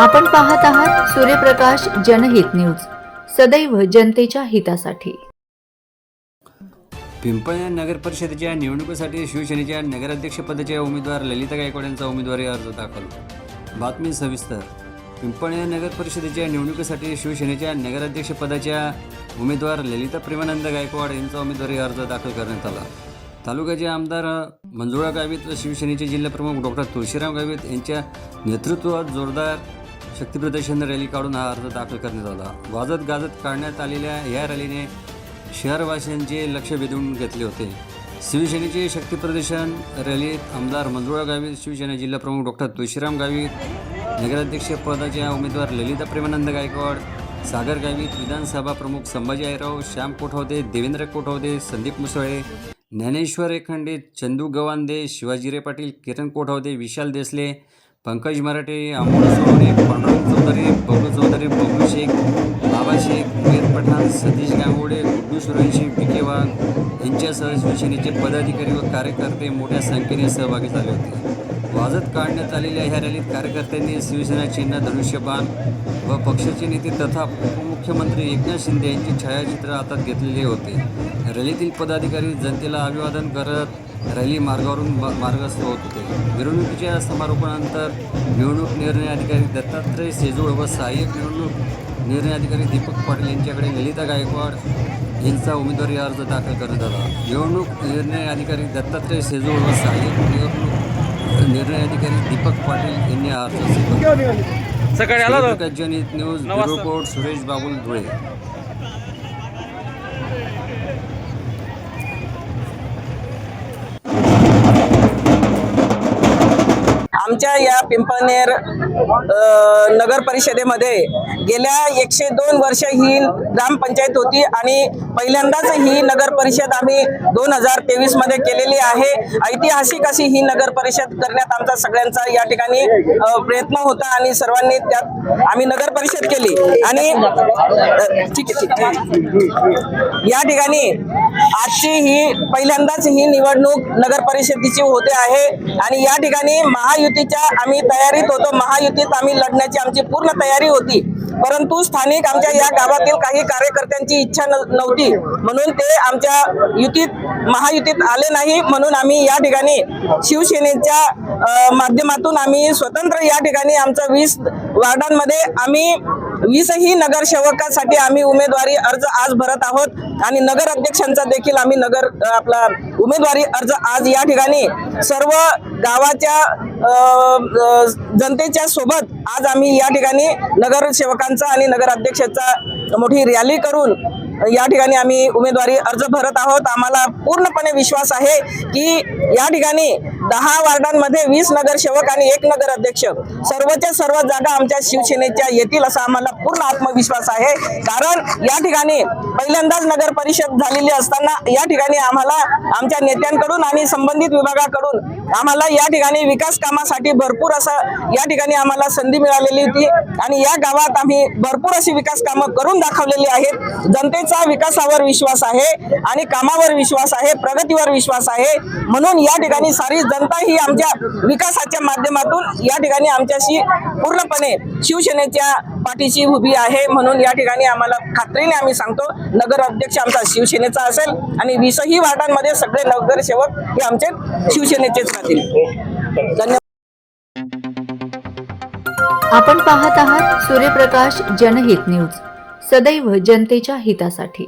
आपण पाहत आहात सूर्यप्रकाश जनहित न्यूज, सदैव जनतेच्या हितासाठी। पिंपळनेर नगर परिषदेच्या निवडणुकीसाठी शिवसेनेच्या नगराध्यक्षपदाच्या उमेदवार ललिता गायकवाड यांचा उमेदवारी अर्ज दाखल। बातमी सविस्तर। पिंपळनेर नगर परिषदेच्या निवडणुकीसाठी शिवसेनेच्या नगराध्यक्षपदाच्या उमेदवार ललिता प्रेमानंद गायकवाड यांचा उमेदवारी अर्ज दाखल करण्यात आला। तालुक्याचे आमदार मंजुळा गावित व शिवसेनेचे जिल्हाप्रमुख डॉक्टर तुळशीराम गावित यांच्या नेतृत्वात जोरदार शक्तीप्रदर्शन रॅली काढून हा अर्ज दाखल करण्यात आला। वाजत गाजत काढण्यात आलेल्या या रॅलीने शहरवासियांचे लक्ष वेधून घेतले होते। शिवसेनेचे शक्तीप्रदर्शन रॅलीत आमदार मंजुळा गावित, शिवसेना जिल्हाप्रमुख डॉक्टर तुळशीराम गावित, नगराध्यक्ष पदाच्या उमेदवार ललिता प्रेमानंद गायकवाड, सागर गावित, विधानसभा प्रमुख संभाजी आयराव, श्याम कोठावदे, देवेंद्र कोठावदे, संदीप मुसळे, ज्ञानेश्वर एखंडे, चंदू गवांदे, शिवाजीरे पाटील, किरण कोठावदे, विशाल देसले, पंकज मराठे, अमोल सोनवणे, पांडुरंग चौधरी, बबलू चौधरी, बबलू शेख, बाबा शेख, मीर पठाण, सतीश गांगोडे, गुड्डू सुरवंशी, विखे वाघ यांच्यासह शिवसेनेचे पदाधिकारी व कार्यकर्ते मोठ्या संख्येने सहभागी झाले होते। वाजत काढण्यात आलेल्या ह्या रॅलीत कार्यकर्त्यांनी शिवसेना चिन्ह, धनुष्यबाण व पक्षाचे नेते तथा उपमुख्यमंत्री एकनाथ शिंदे यांची छायाचित्र हातात घेतलेले होते। रॅलीतील पदाधिकारी जनतेला अभिवादन करत रॅली मार्गावरून मार्गस्थ होत होते। मिरवणुकीच्या समारोपानंतर निवडणूक निर्णय अधिकारी दत्तात्रय सेजूळ व सहाय्यक निवडणूक निर्णय अधिकारी दीपक पाटील यांच्याकडे ललिता गायकवाड यांचा उमेदवारी अर्ज दाखल करण्यात आला। निवडणूक निर्णय अधिकारी दत्तात्रय सेजूळ व सहाय्यक निवडणूक निर्णय अधिकारी दीपक पाटील यांनी अर्ज स्वीकारला। सकाळी आला जनहित news bureau report Suresh Babul Dhule. आमच्या या पिंपळनेर नगर परिषदेमध्ये गेल्या 102 वर्ष ही ग्रामपंचायत होती आणि पहिल्यांदाच ही नगर परिषद आम्ही 2023 मध्ये केलेली आहे। ऐतिहासिक अशी ही नगर परिषद करण्यात आमचा सगळ्यांचा या ठिकाणी प्रयत्न होता आणि सर्वांनी त्यात आम्ही नगर परिषद केली आणि ठीक या ठिकाणी आजची ही पहिल्यांदाच ही निवडणूक नगर परिषदेची होते आहे आणि या ठिकाणी महायुतीच्या आम्ही तयारीत होतो। महायुतीत आम्ही लढण्याची आमची पूर्ण तयारी होती, परंतु स्थानिक आमच्या या गावातील काही कार्यकर्त्यांची इच्छा नव्हती म्हणून ते आमच्या महायुतीत आले नाही। म्हणून आम्ही या ठिकाणी शिवसेनेच्या माध्यमातून आम्ही स्वतंत्र या ठिकाणी आमच्या 20 वार्डांमध्ये आम्ही 20ही नगरसेवकासाठी आम्ही उमेदवारी अर्ज आज भरत आहोत आणि नगर अध्यक्षांचा देखील आम्ही उमेदवारी अर्ज आज या ठिकाणी सर्व गावाच्या जनतेच्या सोबत आज आम्ही या ठिकाणी नगरसेवकांचा आणि नगर अध्यक्षाचा मोठी रॅली करून या ठिकाणी आम्ही उमेदवारी अर्ज भरत आहोत। आम्हाला पूर्णपणे विश्वास आहे की या ठिकाणी 10 वार्डांमध्ये 20 नगरसेवक आणि 1 नगर अध्यक्ष सर्वच्या सर्व जागा आमच्या शिवसेनेच्या येतील असा आम्हाला पूर्ण आत्मविश्वास आहे। कारण या ठिकाणी पहिल्यांदाच नगर परिषद झालेली असताना या ठिकाणी आम्हाला आमच्या नेत्यांकडून आणि संबंधित विभागाकडून आम्हाला या ठिकाणी विकास कामासाठी भरपूर असं या ठिकाणी आम्हाला संधी मिळालेली होती आणि या गावात आम्ही भरपूर अशी विकास कामं करून दाखवलेली आहेत। जनतेचा विकासावर विश्वास आहे आणि कामावर विश्वास आहे, प्रगतीवर विश्वास आहे। म्हणून या ठिकाणी सारी जनता ही आमच्या विकासाच्या माध्यमातून या ठिकाणी आमच्याशी पूर्णपणे शिवसेनेच्या पाठीशी उभी आहे। म्हणून या ठिकाणी आम्हाला खात्रीने आम्ही सांगतो नगर अध्यक्ष आमचा शिवसेनेचा असेल आणि 20ही वार्डांमध्ये सगळे नगरसेवक हे आमचे शिवसेनेचेच राहतील। धन्यवाद। आपण पाहत आहात सूर्यप्रकाश जनहित न्यूज, सदैव जनतेच्या हितासाठी।